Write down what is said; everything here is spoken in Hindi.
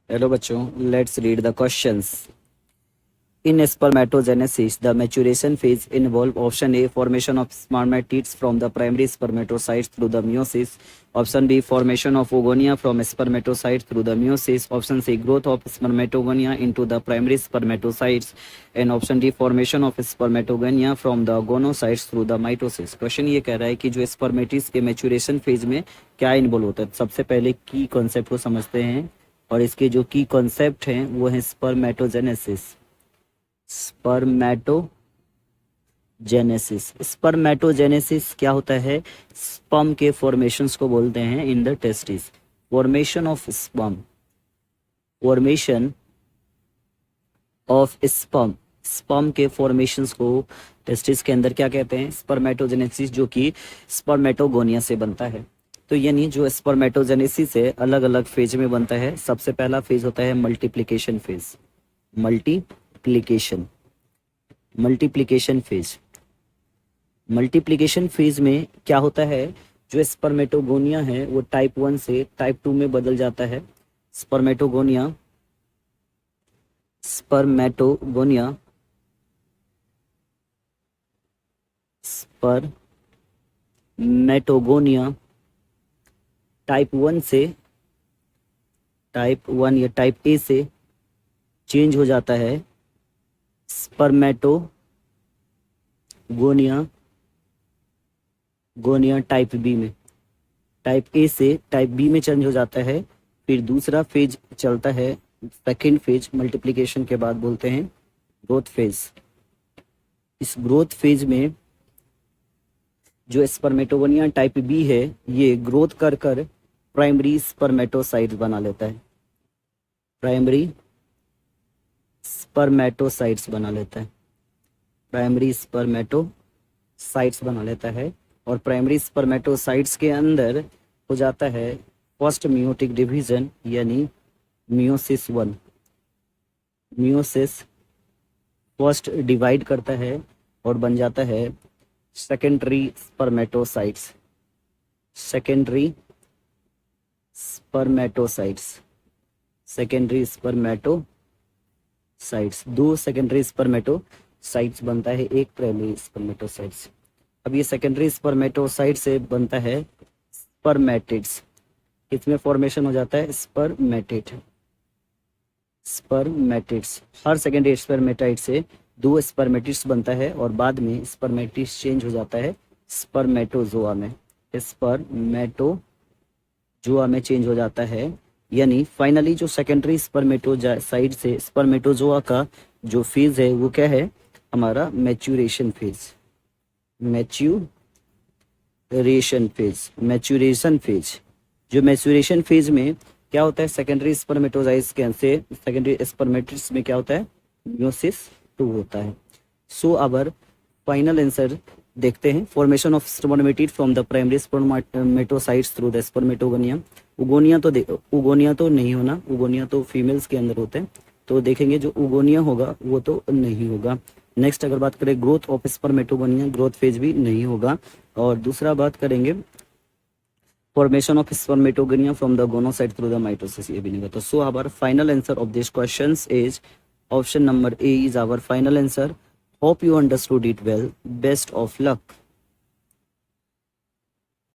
हेलो बच्चों, let's read the questions. In spermatogenesis, the maturation phase involve option A formation of spermatids from the primary spermatocytes through the meiosis, option B formation of oogonia from spermatocytes through the meiosis, option C growth of spermatogonia into the primary spermatocytes, and option D formation of spermatogonia from the gonocytes through the mitosis। Question ये कह रहा है कि जो स्पर्मेटिस के मैच्योरेशन फेज में क्या इन्वॉल्व होता है। सबसे पहले की कॉन्सेप्ट को समझते हैं और इसके जो की कॉन्सेप्ट हैं वो है स्पर्मेटोजेनेसिस। स्पर्मेटोजेनेसिस क्या होता है? स्पर्म के फॉर्मेशंस को बोलते हैं in the testis. Formation of sperm, sperm के फॉर्मेशंस को टेस्टिस के अंदर क्या कहते हैं? स्पर्मेटोजेनेसिस, जो कि स्पर्मेटोगोनिया से बनता है। तो यानी जो स्पर्मेटोजेनेसिस है अलग अलग फेज में बनता है। सबसे पहला फेज होता है मल्टीप्लिकेशन फेज। मल्टीप्लिकेशन फेज में क्या होता है? जो स्पर्मेटोगोनिया है वो टाइप 1 से टाइप 2 में बदल जाता है। स्पर्मेटोगोनिया टाइप 1 से टाइप 1 या टाइप ए से चेंज हो जाता है स्पर्मेटोगोनिया टाइप बी में। टाइप ए से टाइप बी में चेंज हो जाता है। फिर दूसरा फेज चलता है, सेकेंड फेज मल्टीप्लिकेशन के बाद बोलते हैं ग्रोथ फेज। इस ग्रोथ फेज में जो स्पर्मेटोगोनिया टाइप बी है ये ग्रोथ कर प्राइमरी स्पर्मेटोसाइट्स बना लेता है। प्राइमरी स्पर्मेटोसाइट्स बना लेता है और प्राइमरी स्पर्मेटोसाइट्स के अंदर हो जाता है फर्स्ट मियोटिक डिवीजन यानी मियोसिस 1। मियोसिस फर्स्ट डिवाइड करता है और बन जाता है सेकेंडरी स्पर्मेटोसाइट्स। दो सेकेंडरी स्पर्मेटोसाइट्स बनता है, एक प्राइमरी स्पर्मेटोसाइट्स। अब ये सेकेंडरी स्पर्मेटोसाइट से बनता है स्पर्मेटिड्स। इसमें फॉर्मेशन हो जाता है स्पर्मेटिड्स। हर सेकेंडरी स्पर्मेटाइट से दो स्पर्मेटिड्स बनता है और बाद में स्पर्मेटिड्स चेंज हो जाता है स्पर्मेटोजोआ में चेंज हो जाता है। यानी फाइनली जो सेकेंडरी स्पर्मेटोसाइट से स्पर्मेटोजोआ का जो फेज है वो क्या है? हमारा मैच्यूरेशन फेज। जो मैच्यूरेशन फेज में क्या होता है? सेकेंडरी स्पर्मेटोसाइट्स के से सेकेंडरी स्पर्मेटिड्स में क्या होता है? मियोसिस 2 होता है। सो अवर फाइनल आंसर देखते हैं। Formation of spermatid from the primary spermatocytes through the spermatogonia. उगोनिया तो नहीं होना, उगोनिया तो फीमेल्स के अंदर होते हैं। तो देखेंगे जो उगोनिया होगा वो तो नहीं होगा। नेक्स्ट अगर बात करें growth of spermatogonia, growth phase भी नहीं होगा। और दूसरा बात करेंगे formation of spermatogonia from the gonocyte through the mitosis, ये भी नहीं होगा। So our final answer of this questions is option number A is our final answer. Hope you understood it well. Best of luck.